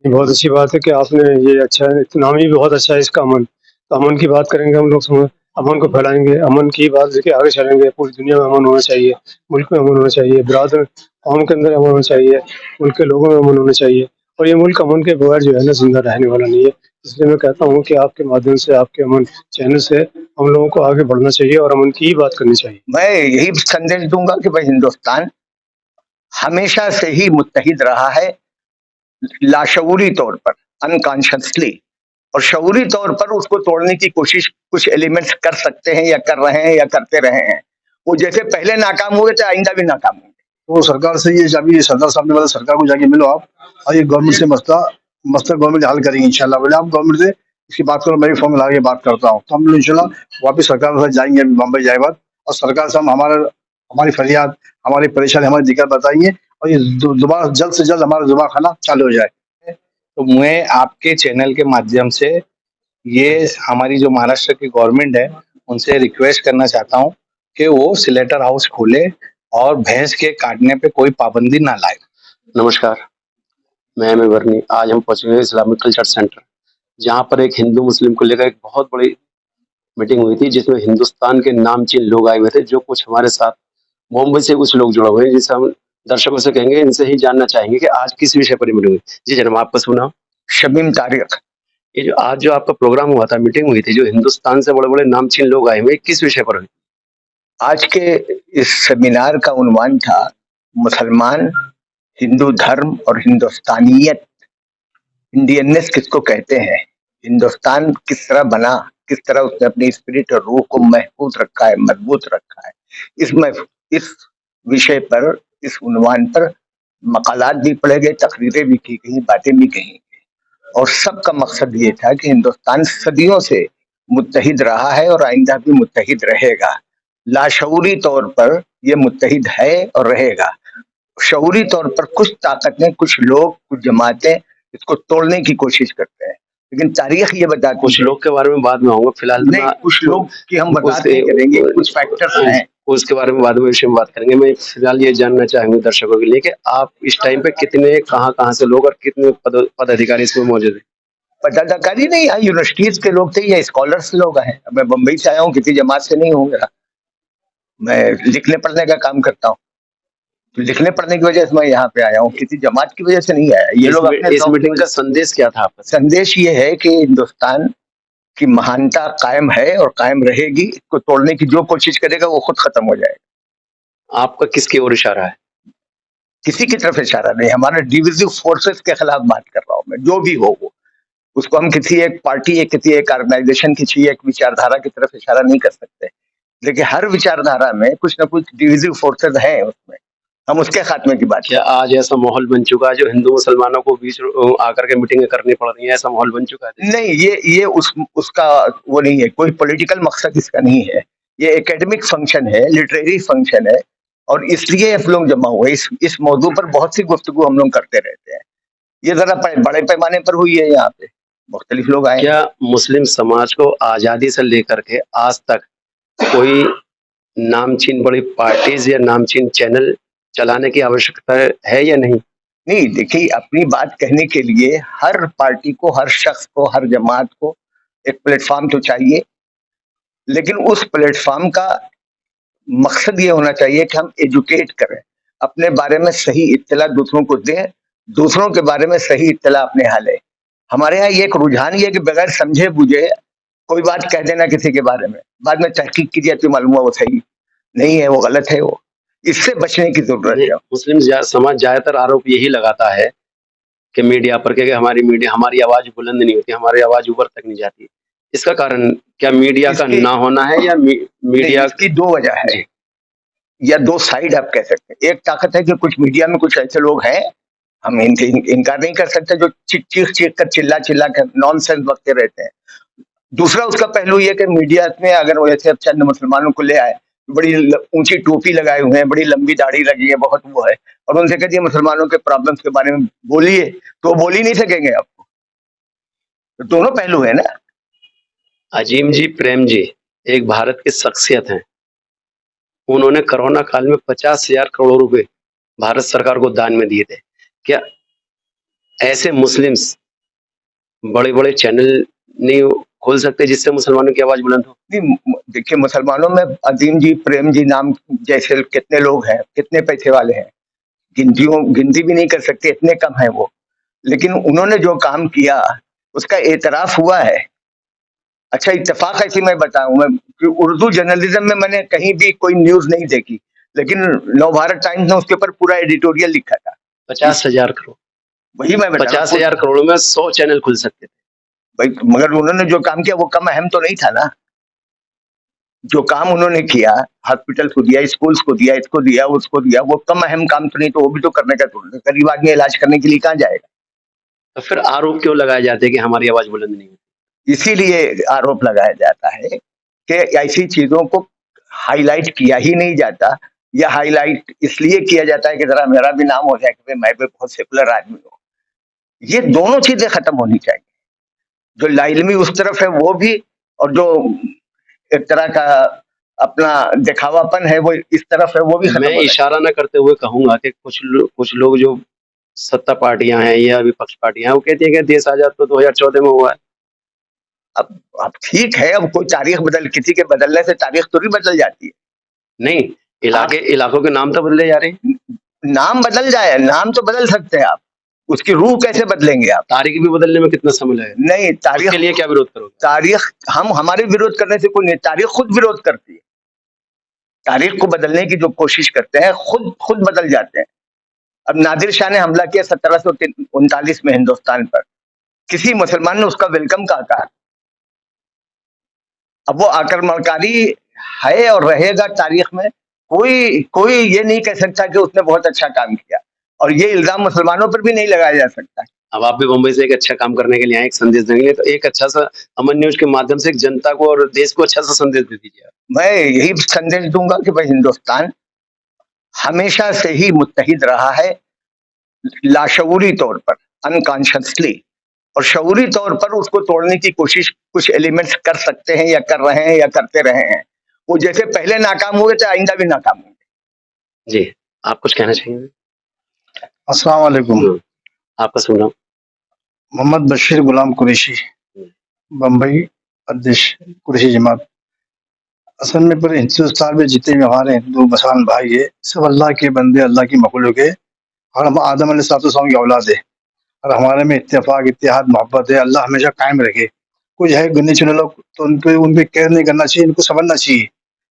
ये बहुत अच्छी बात है कि आपने ये अच्छा है, नाम ही बहुत अच्छा है इसका अमन। तो अमन की बात करेंगे हम लोग अमन को फैलाएँगे, अमन की बात लेके आगे चलेंगे, पूरी दुनिया में अमन होना चाहिए, मुल्क में अमन होना चाहिए, बिरादर कौम के अंदर अमन होना चाहिए, मुल्क के लोगों में अमन होना चाहिए और ये मुल्क अमन के बगैर जो है ना ज़िंदा रहने वाला नहीं है। इसलिए मैं कहता हूँ कि आपके माध्यम से, आपके अमन चैनल से हम लोगों को आगे बढ़ना चाहिए और अमन की ही बात करनी चाहिए। मैं यही संदेश दूंगा कि भाई हिंदुस्तान हमेशा से ही मुत्तहिद रहा है, लाशऊरी तौर पर, अनकॉन्शियसली, और शऊरी तौर पर उसको तोड़ने की कोशिश कुछ एलिमेंट्स कर सकते हैं या कर रहे हैं या करते रहे हैं। वो जैसे पहले नाकाम हुए थे, आइंदा भी नाकाम होंगे। तो सरकार से ये अभी सरदार साहब ने बोला सरकार को जाके मिलो आप, और ये गवर्नमेंट से मसला मसला गवर्नमेंट हल करेंगे इंशाल्लाह। बोले आप गवर्नमेंट से इसकी बात करो, मैं भी फोन ला के बात करता हूँ। तो हम लोग इंशाल्लाह वापिस सरकार के साथ जाएंगे बम्बई जाए बाद, और सरकार से हम हमारी फरियाद, हमारी परेशानी, हमारी दिक्कत बताएंगे, और ये दोबारा जल्द से जल्द हमारा जुबा खाना चालू हो जाए। तो मैं आपके चैनल के माध्यम से ये हमारी जो महाराष्ट्र की गवर्नमेंट है उनसे रिक्वेस्ट करना चाहता हूँ कि वो स्लेटर हाउस खोले और भैंस के काटने पे कोई पाबंदी ना लाए। नमस्कार, मैं एम ए वर्नी। आज हम पहुंचे हुए इस्लामिक कल्चर सेंटर, जहां पर एक हिंदू मुस्लिम को लेकर एक बहुत बड़ी मीटिंग हुई थी, जिसमें हिंदुस्तान के नामचीन लोग आए हुए थे, जो कुछ हमारे साथ मुंबई से कुछ लोग जुड़े हुए हैं, जिसे हम दर्शकों से कहेंगे, इनसे ही जानना चाहेंगे कि आज किस विषय पर मीटिंग हुई। जी जनाब, आपका सुना। शमीम तारिक। ये जो आज जो आपका प्रोग्राम हुआ था, मीटिंग हुई थी, जो हिंदुस्तान से बड़े बड़े नामचीन लोग आए हुए, किस विषय पर हुई? आज के इस सेमिनार का उन्वान था मुसलमान, हिंदू धर्म और हिंदुस्तानियत, इंडियननेस किसको कहते हैं, हिंदुस्तान किस तरह बना, किस तरह उसने अपनी स्पिरिट और रूह को महफूज रखा है, मजबूत रखा है। इस विषय पर, इस उन्वान पर मकालात भी पढ़े गए, तकरीरें भी की गई, बातें भी कही, और सबका मकसद ये था कि हिंदुस्तान सदियों से मुत्तहिद रहा है और आइंदा भी मुत्तहिद रहेगा। लाशऊरी तौर पर ये मुत्तहिद है और रहेगा। शऊरी तौर पर कुछ ताकतें, कुछ लोग, कुछ जमातें इसको तोड़ने की कोशिश करते हैं, लेकिन तारीख ये बताती है। कुछ लोग के बारे में बाद में आऊंगा, फिलहाल नहीं, कुछ लोग की हम बात नहीं करेंगे, कुछ फैक्टर्स हैं उसके बारे में बाद में विषय में बात करेंगे। मैं फिलहाल ये जानना चाहूंगा दर्शकों के लिए कि आप इस टाइम पे कितने, कहाँ से लोग और कितने पदाधिकारी इसमें मौजूद है? पदाधिकारी नहीं, यहाँ यूनिवर्सिटीज के लोग थे या स्कॉलर्स लोग हैं। मैं बम्बई से आया हूँ, किसी जमात से नहीं हूँ। मेरा, मैं लिखने पढ़ने का काम करता हूँ, तो लिखने पढ़ने की वजह से मैं यहाँ पे आया हूँ, किसी जमात की वजह से नहीं आया। ये लोग अपने इस मीटिंग का संदेश क्या था आपका? संदेश ये है कि हिंदुस्तान की महानता कायम है और कायम रहेगी। इसको तोड़ने की जो कोशिश करेगा वो खुद खत्म हो जाएगा। आपका किसकी ओर इशारा है? किसी की तरफ इशारा नहीं, हमारे डिविजिव फोर्सेस के खिलाफ बात कर रहा हूँ मैं। जो भी हो वो, उसको हम किसी एक पार्टी या किसी एक ऑर्गेनाइजेशन, किसी एक विचारधारा की तरफ इशारा नहीं कर सकते, लेकिन हर विचारधारा में कुछ ना कुछ डिविजिव फोर्सेस हैं उसमें, हम उसके खात्मे की बात। क्या आज ऐसा माहौल बन चुका है जो हिंदू मुसलमानों को बीच आकर के मीटिंगें करनी पड़ रही है, ऐसा माहौल बन चुका है? नहीं, ये उसका वो नहीं है, कोई पॉलिटिकल मकसद इसका नहीं है। ये एकेडमिक फंक्शन है, लिटरेरी फंक्शन है, और इसलिए हम लोग जमा हुए। इस मौजू पर बहुत सी गुफ्तगू हम लोग करते रहते हैं। ये जरा बड़े पैमाने पर हुई है, यहाँ पे मुख्तलिफ लोग आए। क्या मुस्लिम समाज को आजादी से लेकर के आज तक कोई नामचीन बड़ी पार्टीज या नामचीन चैनल चलाने की आवश्यकता है या नहीं? नहीं, देखिए, अपनी बात कहने के लिए हर पार्टी को, हर शख्स को, हर जमात को एक प्लेटफॉर्म तो चाहिए, लेकिन उस प्लेटफॉर्म का मकसद ये होना चाहिए कि हम एजुकेट करें, अपने बारे में सही इत्तला दूसरों को दें, दूसरों के बारे में सही इत्तला अपने यहाँ लें। हमारे यहाँ ये एक रुझान ये है कि बगैर समझे बुझे कोई बात कह देना किसी के बारे में, बाद में तहकीक की जाती, मालूम हुआ वो सही नहीं है, वो गलत है। वो, इससे बचने की जरूरत है। मुस्लिम समाज ज्यादातर आरोप यही लगाता है कि मीडिया पर के हमारी आवाज बुलंद नहीं होती, हमारी आवाज ऊपर तक नहीं जाती। इसका कारण क्या मीडिया का ना होना है या मीडिया की? दो वजह है या दो साइड आप कह सकते हैं। एक ताकत है कि कुछ मीडिया में कुछ ऐसे लोग हैं, हम इनकार नहीं कर सकते, जो चीख कर चिल्ला कर नॉनसेंस बकते रहते हैं। दूसरा उसका पहलू ये कि मीडिया में अगर वो ऐसे चंद मुसलमानों को ले आए, बड़ी ऊंची टोपी लगाए हुए हैं, बड़ी लंबी दाढ़ी लगी है, बहुत वो है, और उनसे कह दिए मुसलमानों के प्रॉब्लम्स के बारे में बोलिए, तो वो बोल ही नहीं सकेंगे आपको। तो दोनों पहलू है ना। अजीम जी प्रेम जी एक भारत की शख्सियत हैं। उन्होंने कोरोना काल में 50,000 करोड़ रुपए भारत सरकार को दान में दिए थे। क्या ऐसे मुस्लिम्स बड़े बड़े चैनल नहीं खोल सकते जिससे मुसलमानों की आवाज बुलंद हो? नहीं, देखिए मुसलमानों में अजीम जी, प्रेम जी नाम जैसे कितने लोग हैं, कितने पैसे वाले हैं, गिनती भी नहीं कर सकते, इतने कम है वो। लेकिन उन्होंने जो काम किया उसका एतराफ हुआ है। अच्छा, इत्तेफाक ऐसी मैं बताऊं, मैं कि उर्दू जर्नलिज्म में मैंने कहीं भी कोई न्यूज नहीं देखी, लेकिन नवभारत टाइम्स ने उसके ऊपर पूरा एडिटोरियल लिखा था। 50,000 करोड़, वही मैं बता रहा हूं। 50,000 करोड़ में 100 चैनल खुल सकते थे। भाई, मगर उन्होंने जो काम किया वो कम अहम तो नहीं था ना। जो काम उन्होंने किया, हॉस्पिटल को दिया, स्कूल्स को दिया, इसको दिया, उसको दिया, वो कम अहम काम तो नहीं, तो वो भी तो करने का। गरीब आदमी इलाज करने के लिए कहाँ जाएगा? तो फिर आरोप क्यों लगाए जाते हैं कि हमारी आवाज बुलंद नहीं होती? इसीलिए आरोप लगाया जाता है कि ऐसी चीजों को हाईलाइट किया ही नहीं जाता, या हाईलाइट इसलिए किया जाता है कि जरा मेरा भी नाम हो जाए कि मैं भी बहुत सेकुलर आदमी हूँ। ये दोनों चीजें खत्म होनी चाहिए। जो लाइलमी उस तरफ है वो भी, और जो एक तरह का अपना दिखावापन है वो इस तरफ है, वो भी खत्म मैं होना इशारा न करते हुए कहूंगा कि कुछ लोग जो सत्ता पार्टियां हैं या विपक्ष पार्टियां हैं वो कहती है कि देश आजाद तो 2014 में हुआ है। अब ठीक है, अब कोई तारीख किसी के बदलने से तारीख थोड़ी बदल जाती है। नहीं, इलाकों के नाम तो बदले जा रहे हैं। नाम बदल जाए, नाम तो बदल सकते हैं आप, उसकी रूह कैसे बदलेंगे आप? तारीख भी बदलने में कितना समय लगेगा? नहीं, तारीख के लिए क्या विरोध करोगे? तारीख हम हमारे विरोध करने से कोई नहीं, तारीख खुद विरोध करती है। तारीख को बदलने की जो कोशिश करते हैं खुद बदल जाते हैं। अब नादिर शाह ने हमला किया 1739 में हिंदुस्तान पर, किसी मुसलमान ने उसका वेलकम कहा था? अब वो आक्रमणकारी है और रहेगा तारीख में। कोई ये नहीं कह सकता कि उसने बहुत अच्छा काम किया, और ये इल्जाम मुसलमानों पर भी नहीं लगाया जा सकता। अब आप भी मुंबई से एक अच्छा काम करने के लिए आए, एक संदेश देंगे, तो एक अच्छा सा अमन न्यूज के माध्यम से एक जनता को और देश को अच्छा सा संदेश दे दीजिए आप। मैं यही संदेश दूंगा कि भाई, हिंदुस्तान हमेशा से ही मुत्तहिद रहा है, लाशऊरी तौर पर, अनकॉन्शियसली, और शऊरी तौर पर उसको तोड़ने की कोशिश कुछ एलिमेंट्स कर सकते हैं, या कर रहे हैं, या करते रहे हैं। वो जैसे पहले नाकाम हुए थे, आइंदा भी नाकाम होंगे। जी, आप कुछ कहना चाहेंगे? अस्सलाम वालेकुम। आपका सुन रहा हूँ। मोहम्मद बशीर गुलाम कुरैशी, बम्बई अध्यक्ष कुरैशी जमात। असल में पूरे हिंदुस्तान में जितने भी हमारे हिंदू मुसलमान भाई है, सब अल्लाह के बंदे, अल्लाह की मखलूक है, और हम आदम अलैहिस्सलाम की औलाद है, और हमारे में इत्तेफाक, इत्तेहाद, मोहब्बत है। अल्लाह हमेशा कायम रखे। कुछ है गिने चुने लोग, तो उन पे केयर नहीं करना चाहिए, इनको समझना चाहिए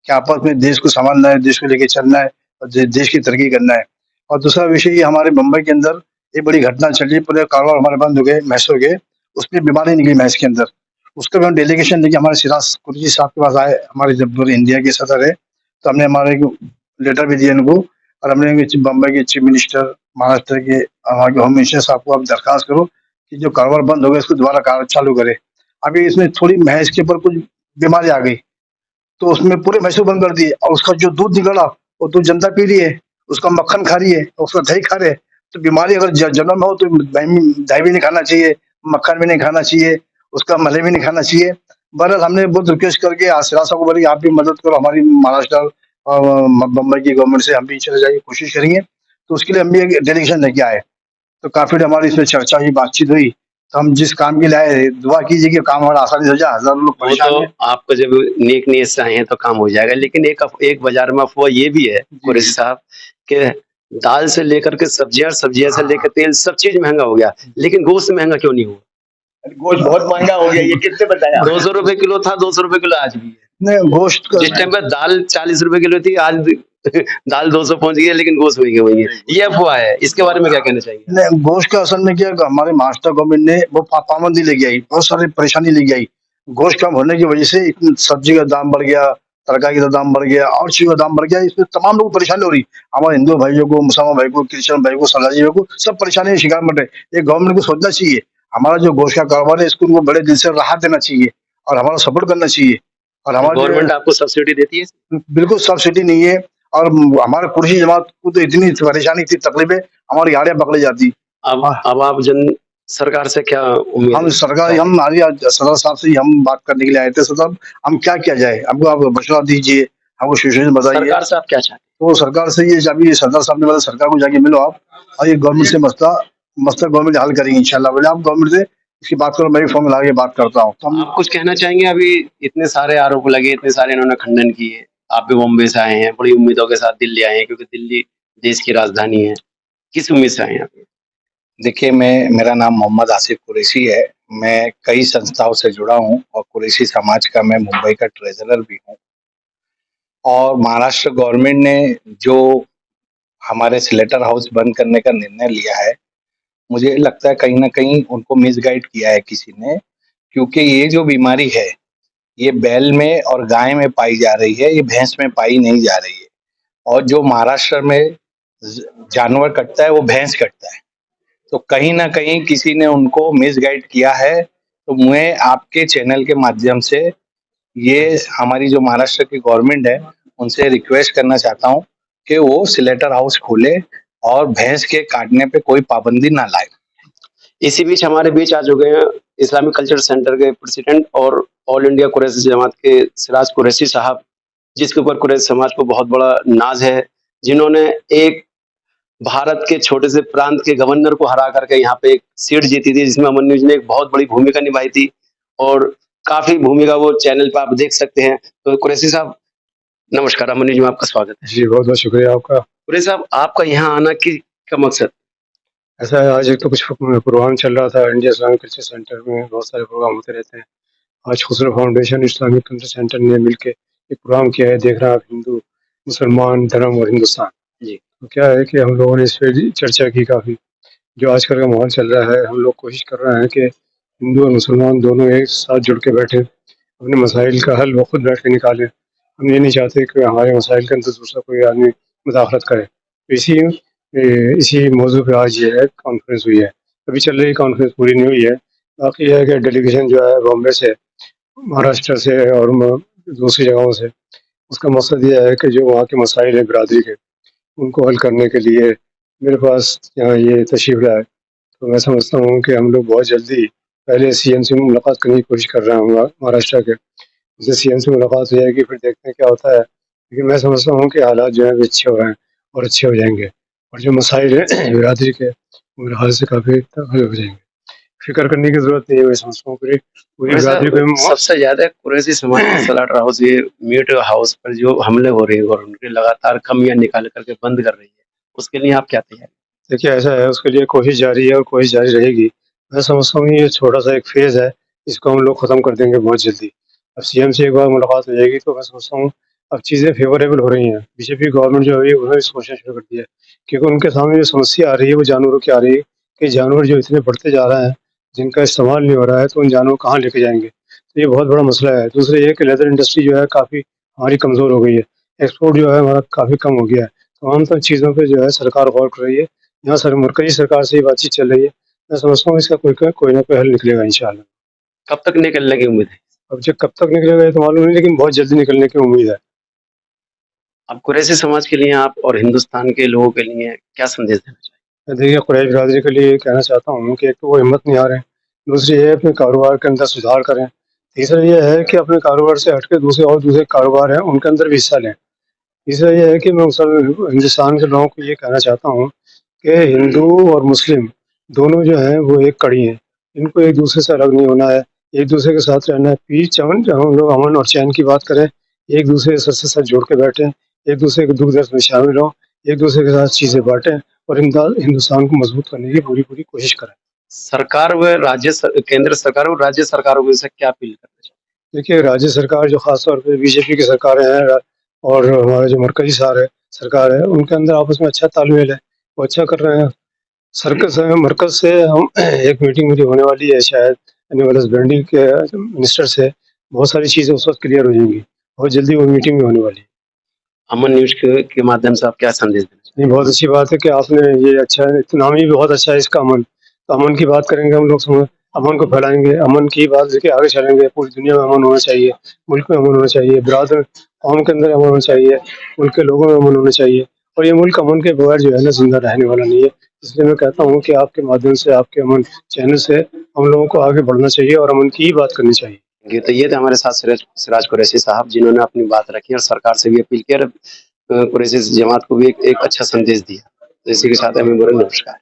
कि आपस में देश को संभालना है, देश को लेके चलना है, और देश की तरक्की करना है। और दूसरा विषय ये, हमारे मुंबई के अंदर एक बड़ी घटना चली, पूरे कारोबार हमारे बंद हो गए, महस हो गए, उसमें बीमारी निकली महस के अंदर। उसका भी हम डेलीगेशन लेके हमारे सिराज कुरैशी साहब के पास आए, हमारे जब पूरे इंडिया के सदर है, तो हमने हमारे लेटर भी दिया इनको, और हमने बम्बई के चीफ मिनिस्टर, महाराष्ट्र के वहाँ के होम मिनिस्टर साहब को आप दरखास्त करो कि जो कारोबार बंद हो गया इसको दोबारा कार चालू करे। अभी इसमें थोड़ी भैंस के ऊपर कुछ बीमारी आ गई, तो उसमें पूरे भैंसों बंद कर दिए, और उसका जो दूध निकला वो दूध जनता पी रही है, उसका मक्खन खा रही है, उसका दही खा रहे हैं। तो बीमारी अगर जन्म में हो तो दही भी नहीं खाना चाहिए, मक्खन भी नहीं खाना चाहिए, उसका मलाई भी नहीं खाना चाहिए। बहरहाल हमने बहुत रिक्वेस्ट करके आसिरा साहब को बोले आप भी मदद करो, हमारी महाराष्ट्र और बम्बई की गवर्नमेंट से हम भी चले जाएंगे, कोशिश करेंगे। तो उसके लिए हम भी एक डेलीगेशन लेके आए, तो काफी हमारी इसमें चर्चा हुई, बातचीत हुई। तो हम जिस काम के लिए आए, दुआ कीजिए कि काम हमारा आसानी से हो जाए। हजारों लोग वो परेशान तो हैं। आपको जब नेक नीयत से आए हैं तो काम हो जाएगा, लेकिन एक बाजार में अफवाह ये भी है कुरैशी साहब कि दाल से लेकर के सब्जियां, सब्जियां से लेकर तेल, सब चीज महंगा हो गया, लेकिन गोश्त महंगा क्यों नहीं हुआ? गोश्त बहुत महंगा हो गया, ये किसने बताया? 200 रुपए किलो था, 200 रुपए किलो आज भी है। नहीं, गोश्त जिस टाइम पे दाल 40 रुपए किलो थी, आज दाल 200 पहुंच गई है, लेकिन गोश्त वही है। ये अफवाह है, इसके बारे में क्या कहना चाहिए? नहीं, गोश्त का असल में क्या, हमारे महाराष्ट्र गवर्नमेंट ने वो पाबंदी लेके आई, बहुत सारी परेशानी लेके आई। गोश्त कम होने की वजह से इतनी सब्जी का दाम बढ़ गया, तरकारी का दाम बढ़ गया, और चीजों का दाम बढ़ गया। इसमें तमाम लोग परेशानी हो रही, हमारे हिंदू भाइयों को, मुसलमान भाई को, क्रिश्चियन भाई को, सरदारी भाई को, सब परेशानी का शिकार बन रहे। ये गवर्नमेंट को सोचना चाहिए, हमारा जो गोश्त का कारोबार है इसको उनको बड़े दिल से राहत देना चाहिए, और हमारा सपोर्ट करना चाहिए। और हमारे गवर्नमेंट आपको सब्सिडी देती है? बिल्कुल सब्सिडी नहीं है, और हमारे कुरैशी जमात को तो इतनी परेशानी, इतनी तकलीफ है, हमारी गाड़ियां पकड़ी जाती। अब आप सरकार से क्या उम्मीद? हम सरकार, हम हमारी सदर साहब से हम बात करने के लिए आए थे। सदर, हम क्या किया जाए, हमको आप मशवरा दीजिए, हमको सिचुएशन बताइए। सरकार से आप क्या चाहते हैं? तो सरकार से ये, अभी सदर साहब ने बोला सरकार को जाके मिलो आप, और ये गवर्नमेंट से मसला मसला गवर्नमेंट हल करेगी इंशाल्लाह। बोले आप गवर्नमेंट से इसकी बात करो, मैं भी फोन ला के बात करता हूँ। तो हम आप कुछ कहना चाहेंगे? अभी इतने सारे आरोप लगे, इतने सारे इन्होंने खंडन किए। आप भी बॉम्बे से आए हैं, बड़ी उम्मीदों के साथ दिल्ली आए हैं, क्योंकि दिल्ली देश की राजधानी है। किस उम्मीद से आए हैं आप? देखिए, मेरा नाम मोहम्मद आसिफ कुरैशी है। मैं कई संस्थाओं से जुड़ा हूँ और कुरैशी समाज का मैं मुंबई का ट्रेजरर भी हूँ। और महाराष्ट्र गवर्नमेंट ने जो हमारे स्लेटर हाउस बंद करने का निर्णय लिया है, मुझे लगता है कहीं न कहीं उनको मिसगाइड किया है किसी ने, क्योंकि ये जो बीमारी है, ये बैल में और गाय में पाई जा रही है, ये भैंस में पाई नहीं जा रही है। और जो महाराष्ट्र में जानवर कटता है, वो भैंस कटता है। तो कहीं न कहीं किसी ने उनको मिसगाइड किया है। तो मैं आपके चैनल के माध्यम से ये हमारी जो महाराष्ट्र की गवर्नमेंट है, उनसे रिक्वेस्ट करना चाहता हूँ कि वो स्लेटर हाउस खोले और भैंस के काटने पे कोई पाबंदी ना लाए। इसी बीच हमारे बीच आ चुके हैं इस्लामिक कल्चर सेंटर के प्रेसिडेंट और ऑल इंडिया कुरैशी जमात के सिराज कुरैशी साहब, जिसके ऊपर कुरैशी समाज को बहुत बड़ा नाज है, जिन्होंने एक भारत के छोटे से प्रांत के गवर्नर को हरा करके यहाँ पे एक सीट जीती थी, जिसमें अमन न्यूज ने एक बहुत बड़ी भूमिका निभाई थी और काफी भूमिका वो चैनल पे आप देख सकते हैं। तो कुरैशी साहब नमस्कार, अमन न्यूज में आपका स्वागत है। जी, बहुत बहुत शुक्रिया आपका। कुरैशी साहब, आपका यहाँ आना की का मकसद? ऐसा है, आज एक तो कुछ प्रोग्राम चल रहा था इंडिया इस्लामिक कल्चर सेंटर में, बहुत सारे प्रोग्राम होते रहते हैं। आज Khusro foundation Islamic culture centre ने मिलकर एक प्रोग्राम किया है, देख रहे हैं आप, हिंदू मुसलमान धर्म और हिंदुस्तान। जी। तो क्या है कि हम लोगों ने इस पर चर्चा की काफ़ी। जो आजकल का माहौल चल रहा है, हम लोग कोशिश कर रहे हैं कि हिंदू और मुसलमान दोनों एक साथ जुड़ के बैठे, अपने मसाइल का हल वो खुद बैठ के निकालें। हम ये नहीं चाहते कि हमारे मसाइल के अंदर दूसरा कोई आदमी मुदाखलत करे। तो इसी मौजू पे आज ये है कॉन्फ्रेंस हुई है। अभी चल रही कॉन्फ्रेंस पूरी नहीं हुई है। बाकी यह है कि डेलीगेशन जो है बॉम्बे से, महाराष्ट्र से और दूसरी जगहों से, उसका मकसद ये है कि जो वहाँ के मसाइल है बिरादरी के, उनको हल करने के लिए मेरे पास यहाँ ये तशरीफ़ लाए। तो मैं समझता हूँ कि हम लोग बहुत जल्दी पहले सीएम से मुलाकात करने की कोशिश कर रहे हैं महाराष्ट्र के। उससे सीएम से मुलाकात हो जाएगी, फिर देखते हैं क्या होता है। लेकिन मैं समझता हूँ कि हालात जो है वो अच्छे हो रहे हैं और अच्छे हो जाएंगे, और जो मसाइल हैं बिरादरी के, वो मेरे ख्याल से काफ़ी हल हो जाएंगे। फिक्र करने की जरूरत नहीं है। मैं समझता हूँ पूरी बिरादरी को सबसे ज्यादा कुरैशी समाज के स्लेटर हाउस, ये मीट हाउस पर जो हमले हो रहे हैं और उनके लगातार कमियां निकाल करके बंद कर रही है, उसके लिए आप क्या तैयार? देखिए, ऐसा है, उसके लिए कोशिश जारी है और कोशिश जारी रहेगी। मैं समझता हूँ ये छोटा सा एक फेज़ है, इसको हम लोग ख़त्म कर देंगे बहुत जल्दी। अब सीएम से एक बार मुलाकात हो जाएगी तो मैं समझता हूँ अब चीज़ें फेवरेबल हो रही हैं। बीजेपी गवर्नमेंट जो है उन्होंने सोचना शुरू कर दिया है, क्योंकि उनके सामने जो समस्या आ रही है वो जानवरों की आ रही है कि जानवर जो इतने बढ़ते जा रहे हैं, जिनका इस्तेमाल नहीं हो रहा है, तो उन जानवरों को कहाँ लेके जाएंगे। तो ये बहुत बड़ा मसला है। दूसरा ये है कि लेदर इंडस्ट्री जो है काफ़ी हमारी कमज़ोर हो गई है, एक्सपोर्ट जो है हमारा काफ़ी कम हो गया है। तमाम तर चीज़ों पर जो है सरकार गौर कर रही है। यहाँ मरकज़ी सरकार से ही बातचीत चल रही है। मैं समझता हूँ इसका कोई ना कोई हल निकलेगा इंशाअल्लाह। कब तक निकलने की उम्मीद है? अब जो कब तक निकलेगा ये तो मालूम नहीं, लेकिन बहुत जल्दी निकलने की उम्मीद है। अब कुरैशी समाज के लिए आप और हिंदुस्तान के लोगों के लिए क्या संदेश देना चाहिए? देखिए, कुरैश बिरादरी के लिए कहना चाहता हूँ कि एक तो वो हिम्मत नहीं हारें, दूसरी ये है अपने कारोबार के अंदर सुधार करें, तीसरा ये है कि अपने कारोबार से हट के दूसरे कारोबार हैं उनके अंदर भी हिस्सा लें। तीसरा ये है कि मैं हिंदुस्तान के लोगों को ये कहना चाहता हूँ कि हिंदू और मुस्लिम दोनों जो हैं वो एक कड़ी हैं। इनको एक दूसरे से अलग नहीं होना है, एक दूसरे के साथ रहना है। पीस हम लोग अमन और चैन की बात करें, एक दूसरे के सर से सर जोड़ के बैठें, एक दूसरे के दुख दर्द में शामिल हों, एक दूसरे के साथ चीज़ें बांटें और हिंदुस्तान को मजबूत करने की पूरी कोशिश करें। सरकार व केंद्र सरकार और राज्य सरकारों को इससे क्या अपील करना चाहिए? देखिए, राज्य सरकार जो ख़ास तौर पे बीजेपी की सरकारें हैं और हमारे जो मरकज़ी सरकार है, उनके अंदर आपस में अच्छा तालमेल है, वो अच्छा कर रहे हैं। मरकज़ से हम एक मीटिंग मेरी होने वाली है शायद एनिमल हस्बेंड्री के मिनिस्टर से, बहुत सारी चीज़ें उस वक्त क्लियर हो जाएंगी। बहुत जल्दी वो मीटिंग भी होने वाली है। अमन न्यूज के माध्यम से आप क्या संदेश देना चाहिए? नहीं, बहुत अच्छी बात है कि आपने ये अच्छा है, नाम ही बहुत अच्छा है इसका, अमन। तो अमन की बात करेंगे हम लोग, अमन को फैलाएंगे, अमन की बात लेके आगे चलेंगे। पूरी दुनिया में अमन होना चाहिए, मुल्क में अमन होना चाहिए, बिरादर कौम के अंदर अमन होना चाहिए, मुल्क के लोगों में अमन होना चाहिए। और ये मुल्क अमन के बगैर जो है ना जिंदा रहने वाला नहीं है। इसलिए मैं कहता हूँ कि आपके माध्यम से, आपके अमन चैनल से हम लोगों को आगे बढ़ना चाहिए और अमन की ही बात करनी चाहिए। तो ये थे हमारे साथ सिराज कुरैशी साहब, जिन्होंने अपनी बात रखी और सरकार से भी अपील की और कुरैशी जमात को भी एक अच्छा संदेश दिया। तो इसी के साथ हमें नमस्कार।